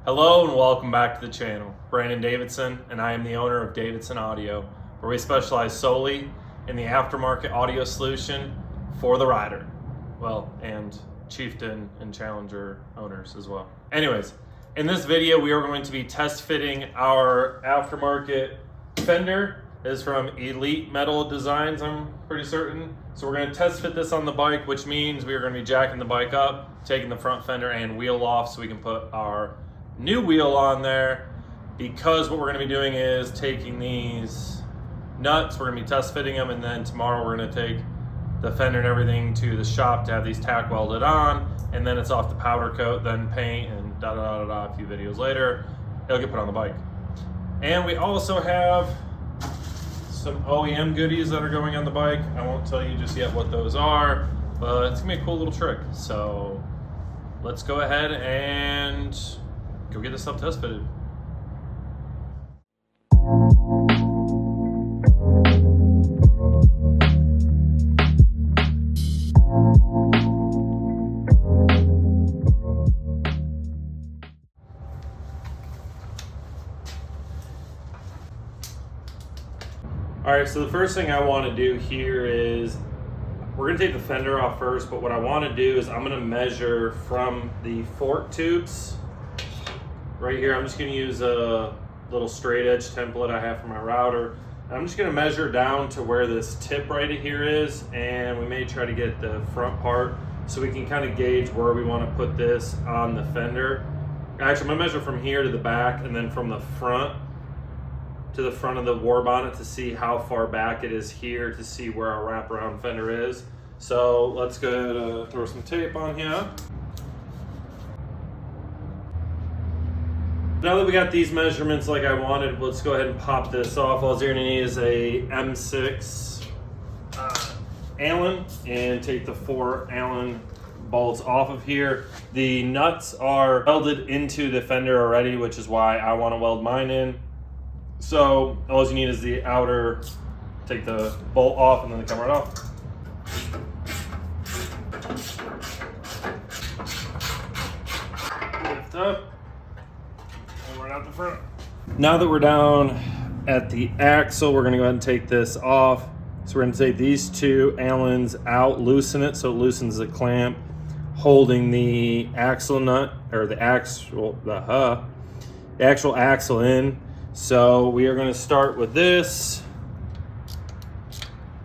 Hello and welcome back to the channel. Brandon Davidson, and I am the owner of Davidson Audio, where we specialize solely in the aftermarket audio solution for the rider. Well, and Chieftain and Challenger owners as well. Anyways, in this video we are going to be test fitting our aftermarket Fender. It is from Elite Metal Designs, I'm pretty certain. So we're going to test fit this on the bike, which means we are going to be jacking the bike up, taking the front fender and wheel off so we can put our new wheel on there, because what we're going to be doing is taking these nuts, we're going to be test fitting them, and then tomorrow we're going to take the fender and everything to the shop to have these tack welded on, and then it's off the powder coat, then paint, and a few videos later it'll get put on the bike. And we also have some OEM goodies that are going on the bike. I won't tell you just yet what those are, but it's gonna be a cool little trick. So let's go ahead and go get this stuff test fitted. All right, so the first thing I want to do here is we're going to take the fender off first, but what I want to do is I'm going to measure from the fork tubes right here. I'm just going to use a little straight edge template I have for my router. And I'm just going to measure down to where this tip right here is, and we may try to get the front part so we can kind of gauge where we want to put this on the fender. Actually, I'm going to measure from here to the back and then from the front to the front of the war bonnet to see how far back it is here, to see where our wraparound fender is. So let's go ahead and throw some tape on here. Now that we got these measurements like I wanted, let's go ahead and pop this off. All you're gonna need is a M6 Allen, and take the 4 Allen bolts off of here. The nuts are welded into the fender already, which is why I want to weld mine in. So all you need is the outer, take the bolt off and then they come right off. Lift up, and right out the front. Now that we're down at the axle, we're gonna go ahead and take this off. So we're gonna take these 2 Allens out, loosen it so it loosens the clamp holding the axle nut, or the actual axle in. So we are going to start with this,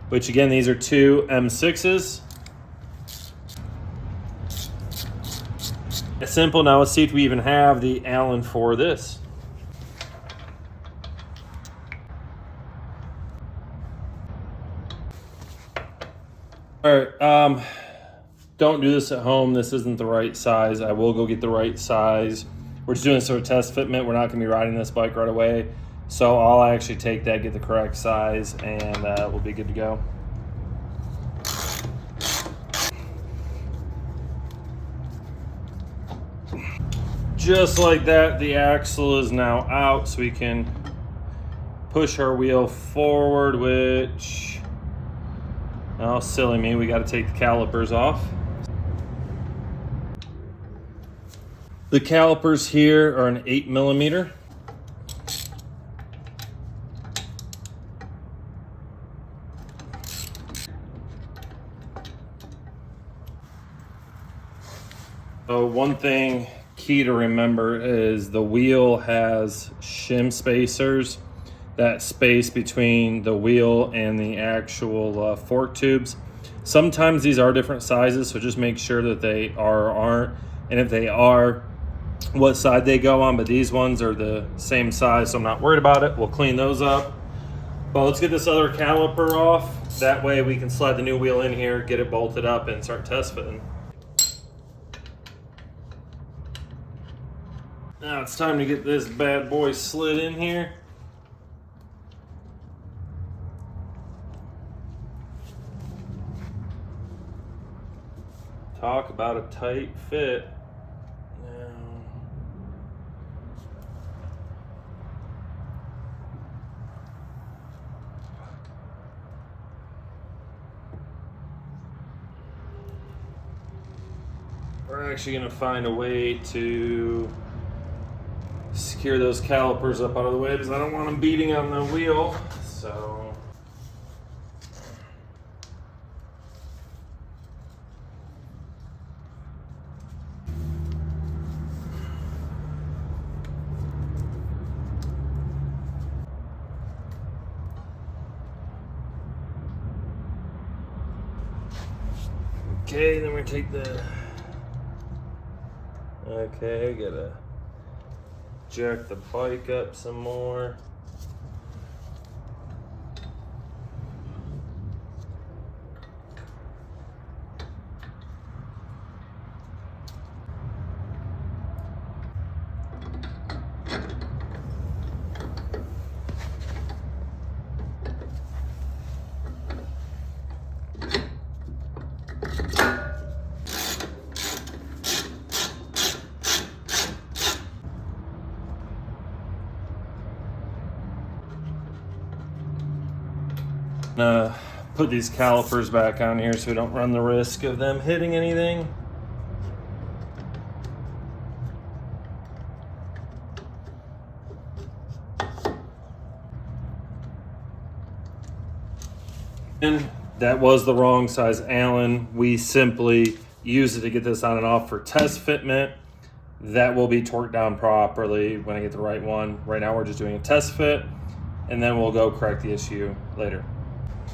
which again, these are 2 M6s. It's simple. Now let's see if we even have the Allen for this. All right, don't do this at home. This isn't the right size. I will go get the right size. We're just doing sort of test fitment. We're not going to be riding this bike right away. So I'll actually take that, get the correct size, and we'll be good to go. Just like that, the axle is now out, so we can push our wheel forward, which, oh, silly me, we got to take the calipers off. The calipers here are an 8mm. So one thing key to remember is the wheel has shim spacers, that space between the wheel and the actual fork tubes. Sometimes these are different sizes, so just make sure that they are or aren't, and if they are, what side they go on. But these ones are the same size, so I'm not worried about it. We'll clean those up. But let's get this other caliper off. That way we can slide the new wheel in here, get it bolted up, and start test fitting. Now it's time to get this bad boy slid in here. Talk about a tight fit. We're actually going to find a way to secure those calipers up out of the way because I don't want them beating on the wheel. So. Okay, then we're gonna take the. Okay, gotta jack the bike up some more. Put these calipers back on here so we don't run the risk of them hitting anything. And that was the wrong size Allen. We simply use it to get this on and off for test fitment. That will be torqued down properly when I get the right one. Right now we're just doing a test fit, and then we'll go correct the issue later.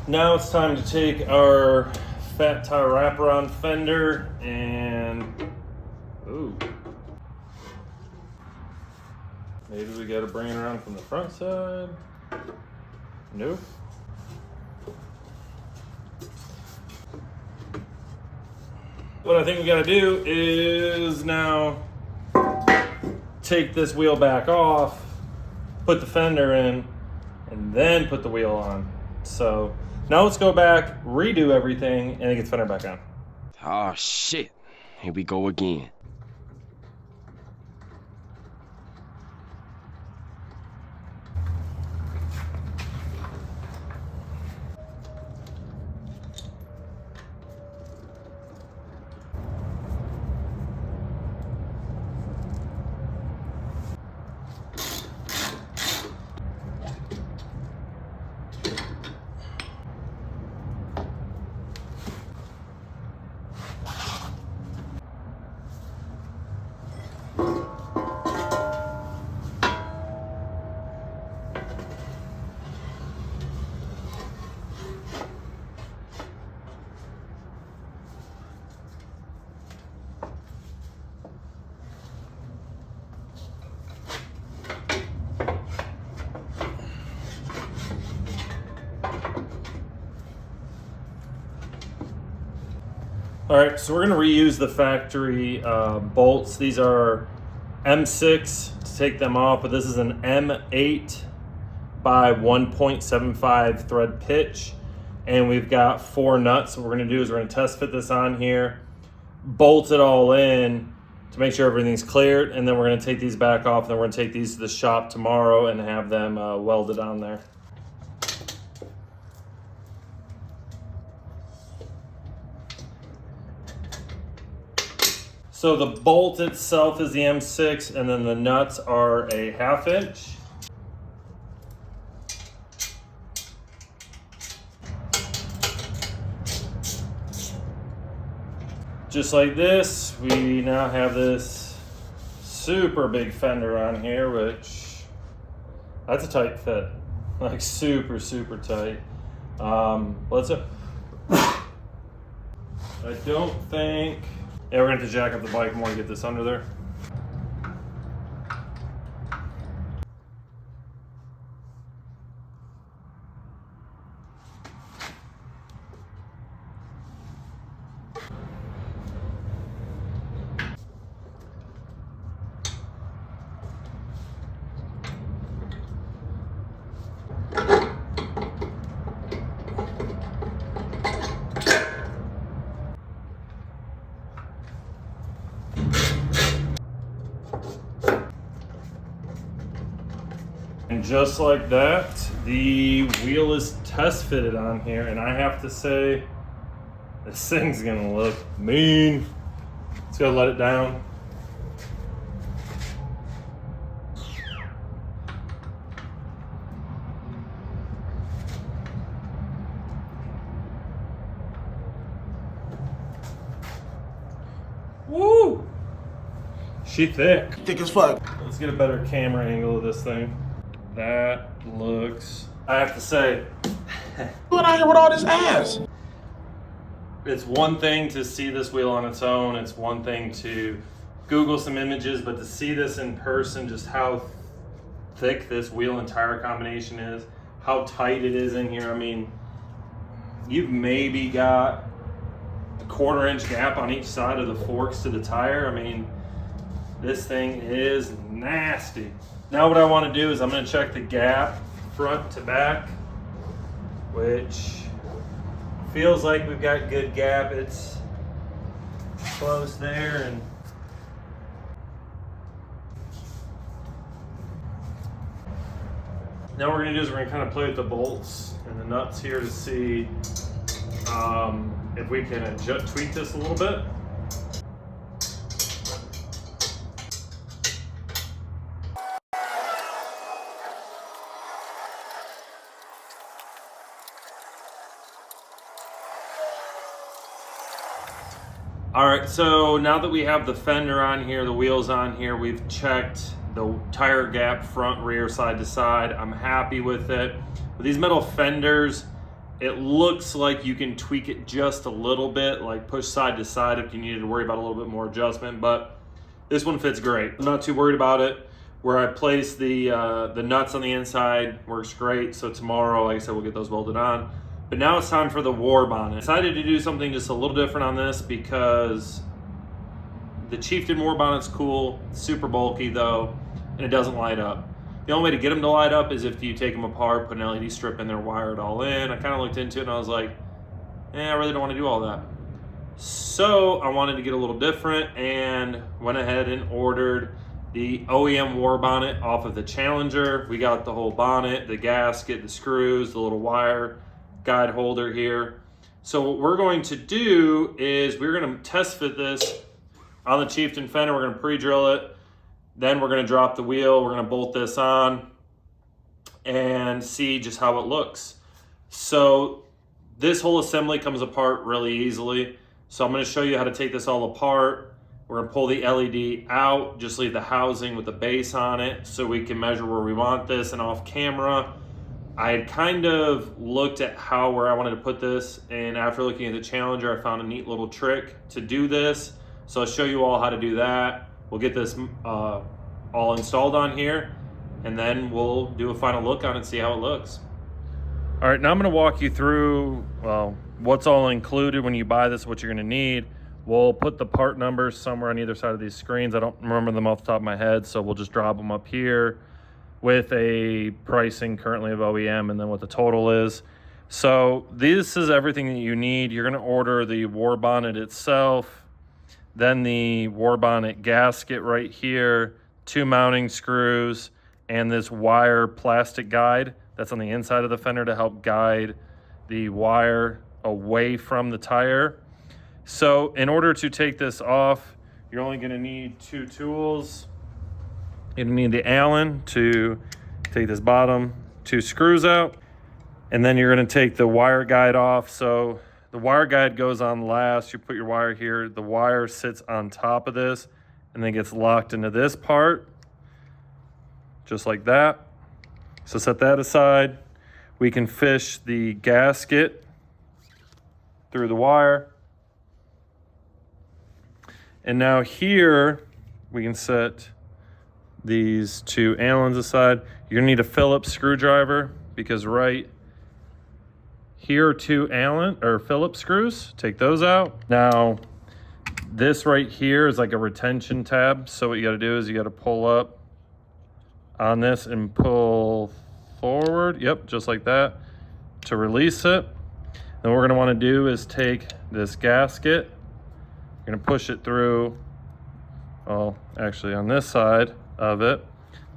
Now it's time to take our fat tire wraparound fender and, ooh, maybe we gotta bring it around from the front side. Nope. What I think we gotta do is now take this wheel back off, put the fender in, and then put the wheel on. So now let's go back, redo everything, and then get the fender back on. Oh shit, here we go again. All right, so we're gonna reuse the factory bolts. These are M6 to take them off, but this is an M8 by 1.75 thread pitch. And we've got 4 nuts. So what we're gonna do is we're gonna test fit this on here, bolt it all in to make sure everything's cleared. And then we're gonna take these back off, and then we're gonna take these to the shop tomorrow and have them welded on there. So the bolt itself is the M6, and then the nuts are a 1/2 inch. Just like this, we now have this super big fender on here, which that's a tight fit, like super, super tight. I don't think, yeah, we're gonna have to jack up the bike more to get this under there. And just like that, the wheel is test fitted on here, and I have to say, this thing's gonna look mean. Let's go let it down. She thick. Thick as fuck. Let's get a better camera angle of this thing. That looks, I have to say, What out here with all this ass? it's one thing to see this wheel on its own. It's one thing to Google some images, but to see this in person, just how thick this wheel and tire combination is, how tight it is in here. I mean, you've maybe got a 1/4 inch gap on each side of the forks to the tire. I mean, this thing is nasty. Now what I want to do is I'm going to check the gap front to back, which feels like we've got good gap. It's close there, and now what we're going to do is we're going to kind of play with the bolts and the nuts here to see if we can tweak this a little bit. All right, so now that we have the fender on here, the wheels on here, we've checked the tire gap front, rear, side to side. I'm happy with it. With these metal fenders, it looks like you can tweak it just a little bit, like push side to side if you needed to worry about a little bit more adjustment, but this one fits great. I'm not too worried about it. Where I place the nuts on the inside works great. So tomorrow, like I said, we'll get those welded on. But now it's time for the war bonnet. I decided to do something just a little different on this because the Chieftain war bonnet's cool, super bulky though, and it doesn't light up. The only way to get them to light up is if you take them apart, put an LED strip in there, wire it all in. I kind of looked into it and I was like, I really don't want to do all that. So I wanted to get a little different and went ahead and ordered the OEM war bonnet off of the Challenger. We got the whole bonnet, the gasket, the screws, the little wire guide holder here. So what we're going to do is we're going to test fit this on the Chieftain fender. We're going to pre-drill it. Then we're going to drop the wheel. We're going to bolt this on and see just how it looks. So this whole assembly comes apart really easily. So I'm going to show you how to take this all apart. We're going to pull the LED out, just leave the housing with the base on it so we can measure where we want this. And off camera, I had kind of looked at where I wanted to put this, and after looking at the Challenger, I found a neat little trick to do this. So I'll show you all how to do that. We'll get this all installed on here, and then we'll do a final look on it and see how it looks. All right, now I'm gonna walk you through, well, what's all included when you buy this, what you're gonna need. We'll put the part numbers somewhere on either side of these screens. I don't remember them off the top of my head, so we'll just drop them up here with a pricing currently of OEM and then what the total is. So this is everything that you need. You're gonna order the war bonnet itself, then the war bonnet gasket right here, 2 mounting screws, and this wire plastic guide that's on the inside of the fender to help guide the wire away from the tire. So in order to take this off, you're only gonna need 2 tools. You're gonna need the Allen to take this bottom 2 screws out, and then you're gonna take the wire guide off. So the wire guide goes on last. You put your wire here. The wire sits on top of this and then gets locked into this part, just like that. So set that aside. We can fish the gasket through the wire. And now here we can set these 2 Allens aside. You're gonna need a Phillips screwdriver because right here are 2 Allen or Phillips screws. Take those out. Now this right here is like a retention tab. So what you gotta do is you gotta pull up on this and pull forward. Yep, just like that to release it. Then what we're gonna wanna do is take this gasket. You're gonna push it through, well, actually on this side of it.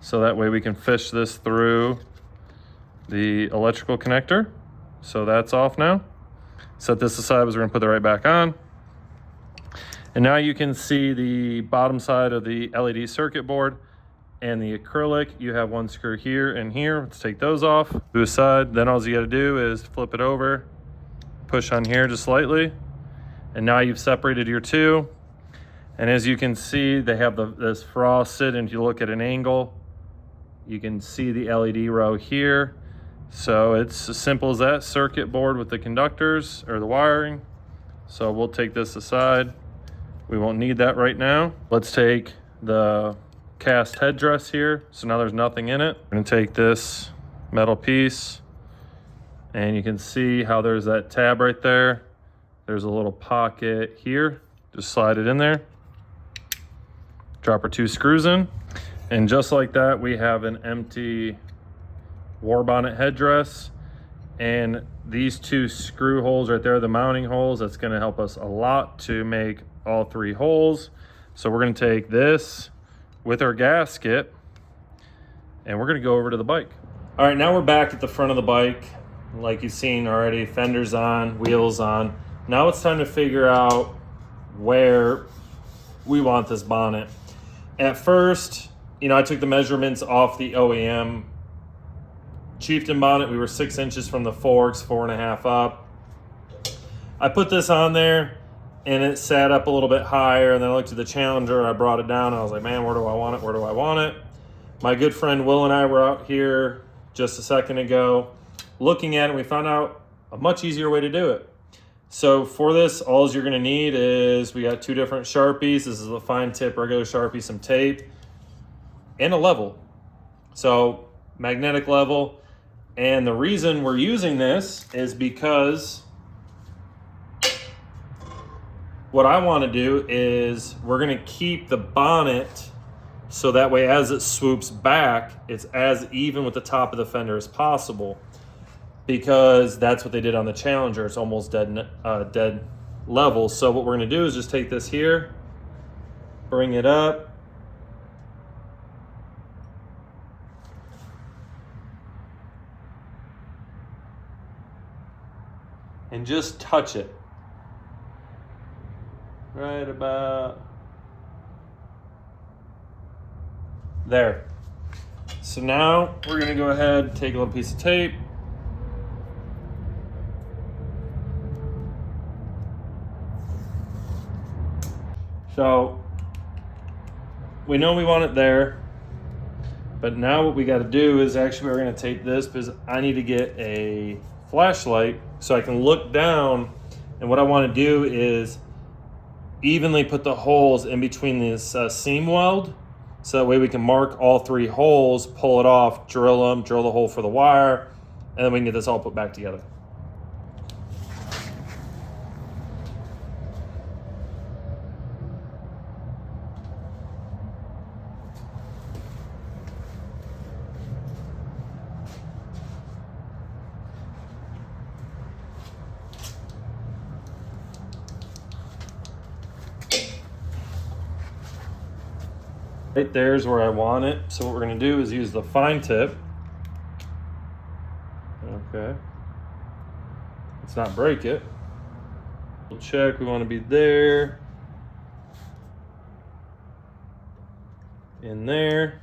So that way we can fish this through the electrical connector. So that's off now. Set this aside because we're gonna put it right back on. And now you can see the bottom side of the LED circuit board and the acrylic. You have 1 screw here and here. Let's take those off. To the side, then all you gotta do is flip it over, push on here just slightly, and now you've separated your 2. And as you can see, they have this frost sit, and if you look at an angle, you can see the LED row here. So it's as simple as that, circuit board with the conductors or the wiring. So we'll take this aside. We won't need that right now. Let's take the cast headdress here. So now there's nothing in it. I'm gonna take this metal piece, and you can see how there's that tab right there. There's a little pocket here. Just slide it in there. Drop our 2 screws in. And just like that, we have an empty war bonnet headdress. And these 2 screw holes right there, the mounting holes, that's gonna help us a lot to make all 3 holes. So we're gonna take this with our gasket, and we're gonna go over to the bike. All right, now we're back at the front of the bike. Like you've seen already, fenders on, wheels on. Now it's time to figure out where we want this bonnet. At first, I took the measurements off the OEM Chieftain bonnet. We were 6 inches from the forks, 4.5 up. I put this on there, and it sat up a little bit higher, and then I looked at the Challenger, I brought it down, and I was like, man, where do I want it? Where do I want it? My good friend Will and I were out here just a second ago looking at it. We found out a much easier way to do it. So for this, all you're gonna need is, we got 2 different Sharpies. This is a fine tip regular Sharpie, some tape, and a level. So magnetic level. And the reason we're using this is because what I want to do is we're going to keep the bonnet so that way as it swoops back, it's as even with the top of the fender as possible, because that's what they did on the Challenger. It's almost dead level. So what we're going to do is just take this here, bring it up, and just touch it right about there. So now we're gonna go ahead, take a little piece of tape, so we know we want it there, but now what we got to do is actually we're going to take this, because I need to get a flashlight so I can look down, and what I want to do is evenly put the holes in between this seam weld, so that way we can mark all 3 holes, pull it off, drill them, drill the hole for the wire, and then we can get this all put back together. Right there's where I want it. So what we're gonna do is use the fine tip. Okay. Let's not break it. We'll check, we wanna be there. In there.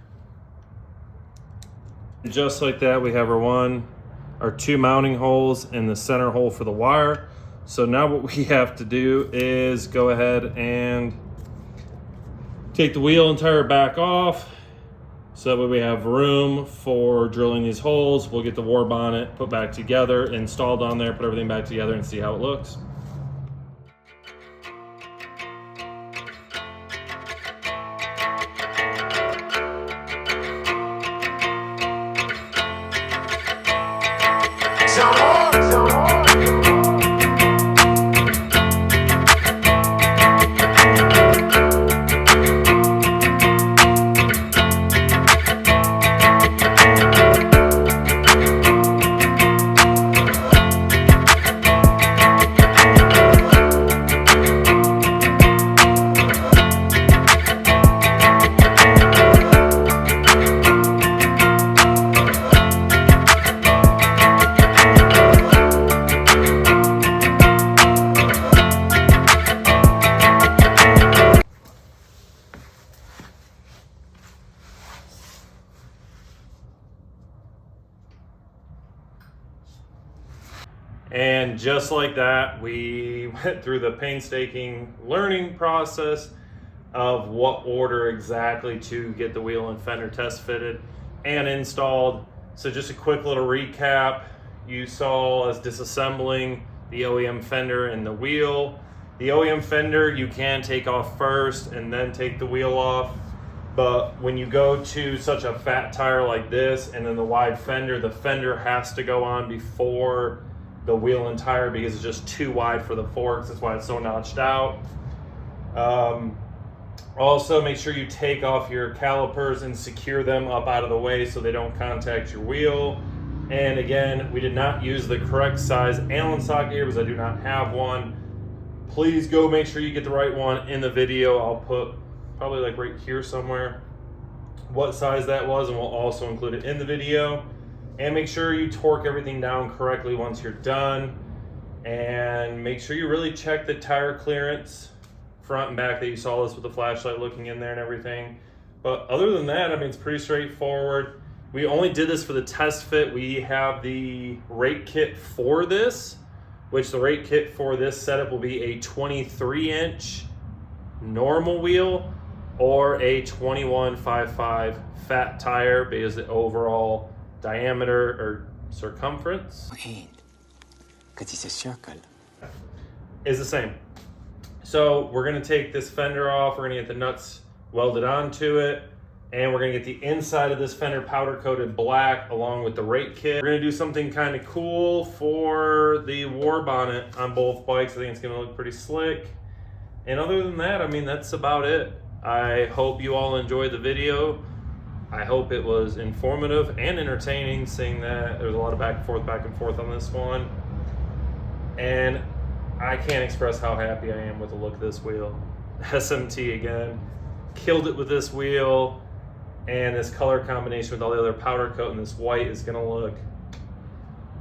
And just like that, we have our 2 mounting holes in the center hole for the wire. So now what we have to do is go ahead and take the wheel and tire back off, so that way we have room for drilling these holes. We'll get the war bonnet put back together, installed on there, put everything back together, and see how it looks. And just like that, we went through the painstaking learning process of what order exactly to get the wheel and fender test fitted and installed. So just a quick little recap. You saw us disassembling the OEM fender and the wheel. The OEM fender you can take off first and then take the wheel off. But when you go to such a fat tire like this and then the wide fender, the fender has to go on before the wheel and tire because it's just too wide for the forks. That's why it's so notched out. Also, make sure you take off your calipers and secure them up out of the way so they don't contact your wheel. And again, we did not use the correct size Allen socket here because I do not have one. Please go make sure you get the right one in the video. I'll put probably like right here somewhere what size that was, and we'll also include it in the video. And make sure you torque everything down correctly once you're done. And make sure you really check the tire clearance front and back that you saw this with the flashlight looking in there and everything. But other than that, I mean, it's pretty straightforward. We only did this for the test fit. We have the rate kit for this, which the rate kit for this setup will be a 23-inch normal wheel or a 21.55 fat tire because the overall diameter or circumference because it's a circle is the same. So we're gonna take this fender off, we're gonna get the nuts welded onto it, and we're gonna get the inside of this fender powder coated black along with the rate kit. We're gonna do something kind of cool for the war bonnet on both bikes. I think it's gonna look pretty slick. And other than that, I mean, that's about it. I hope you all enjoyed the video. I hope it was informative and entertaining, seeing that there's a lot of back and forth on this one. And I can't express how happy I am with the look of this wheel. SMT again, killed it with this wheel, and this color combination with all the other powder coat and this white is gonna look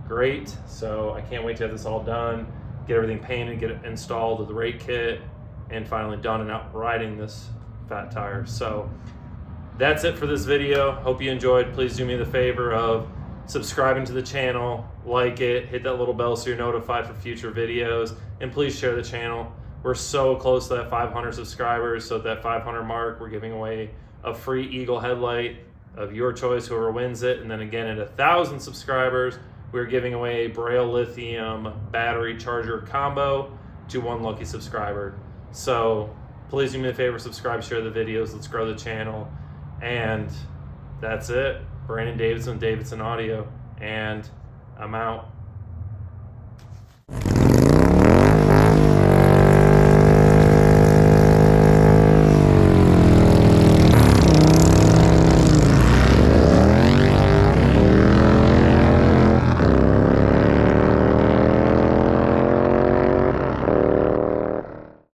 great. So I can't wait to have this all done, get everything painted, get it installed with the rate kit, and finally done and out riding this fat tire. So that's it for this video. Hope you enjoyed. Please do me the favor of subscribing to the channel, like it, hit that little bell so you're notified for future videos, and please share the channel. We're so close to that 500 subscribers, so at that 500 mark, we're giving away a free Eagle headlight of your choice, whoever wins it. And then again, at 1,000 subscribers, we're giving away a Braille lithium battery charger combo to one lucky subscriber. So please do me a favor, subscribe, share the videos, let's grow the channel. And that's it. Brandon Davidson, Davidson Audio, and I'm out.